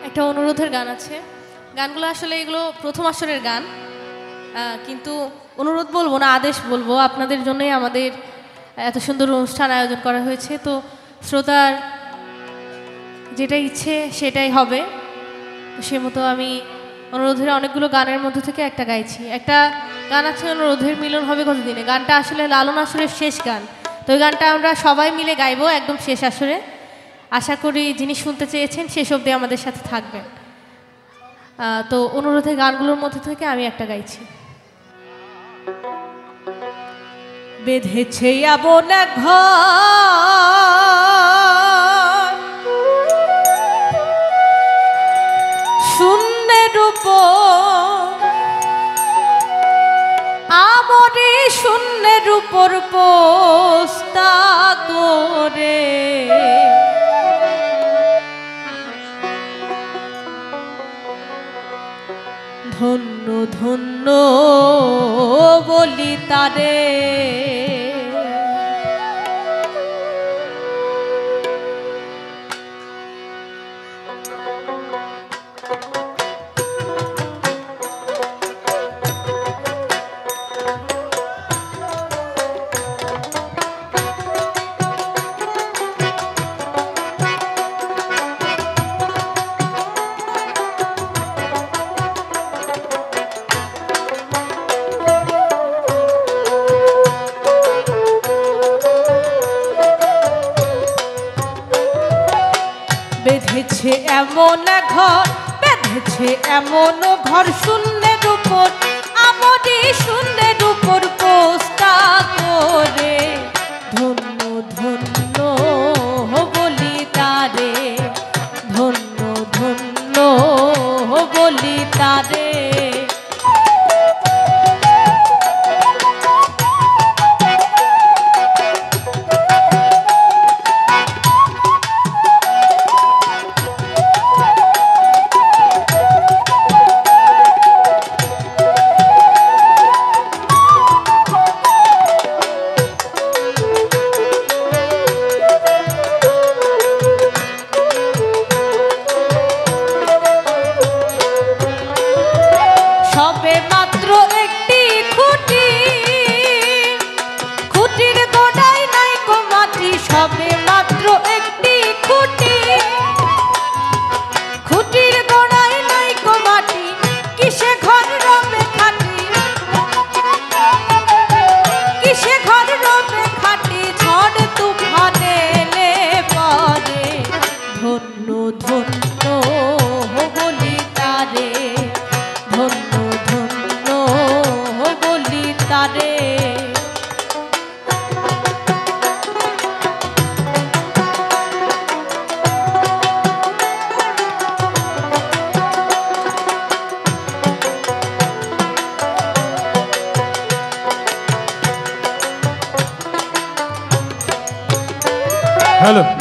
একটা অনুরোধের গান আছে। গানগুলো আসলে এগুলো প্রথম আসরের গান, কিন্তু অনুরোধ বলবো না, আদেশ বলবো। আপনাদের জন্যই আমাদের এত সুন্দর অনুষ্ঠান আয়োজন করা হয়েছে, তো শ্রোতার যেটা ইচ্ছে সেটাই হবে। সে মতো আমি অনুরোধের অনেকগুলো গানের মধ্যে থেকে একটা গাইছি। একটা গান আছে অনুরোধের মিলন হবে কতদিনে, গানটা আসলে লালন আসরের শেষ গান। তো ওই গানটা আমরা সবাই মিলে গাইবো একদম শেষ আসরে। আশা করি যিনি শুনতে চেয়েছেন শেষ অবধি আমাদের সাথে থাকবেন। তো অনুরোধের গানগুলোর মধ্যে থেকে আমি একটা গাইছি। বেঁধেছে এমন এক ঘর শূন্যের উপর, আমরে শূন্যের উপর পোস্তা করে, ধন্য ধন্য বলি তারে। বেঁধেছে এমন ঘর, বেঁধেছে এমন ঘর শূন্যের উপর, আমরি শূন্যের উপর পোস্তা করে, ধন্য ধন্য বলি তারে, ধন্য ধন্য বলি তারে।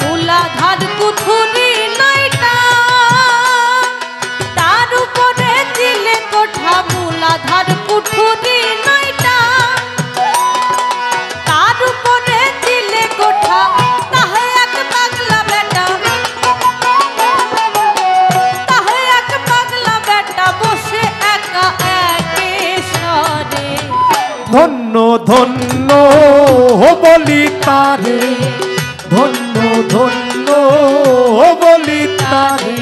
মূলাধার কুঠুরি নয়টা, তার উপরে দিলে কোঠা। মূলাধার কুঠুরি নয়টা, তার উপরে দিলে কোঠা। তাহে এক পাগলা বেটা, তাহে এক পাগলা বেটা বসে একা একেশ্বরে, ধন্য ধন্য বলি তারে, ধন্য ধন্য বলি তারে।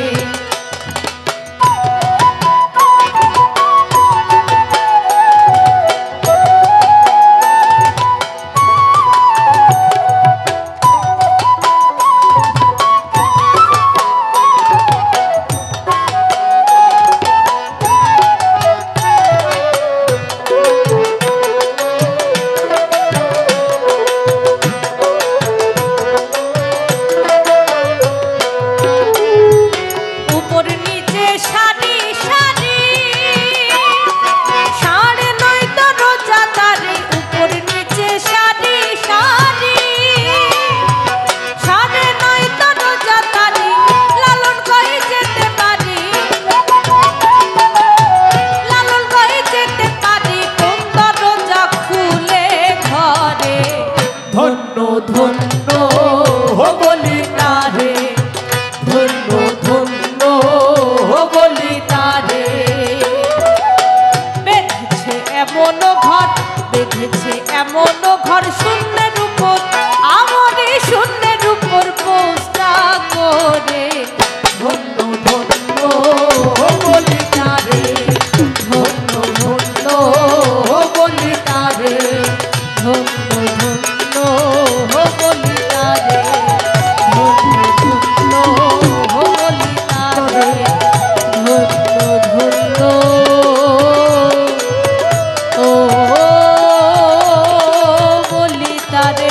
তারে ধন্য ধন্য ও বলি তারে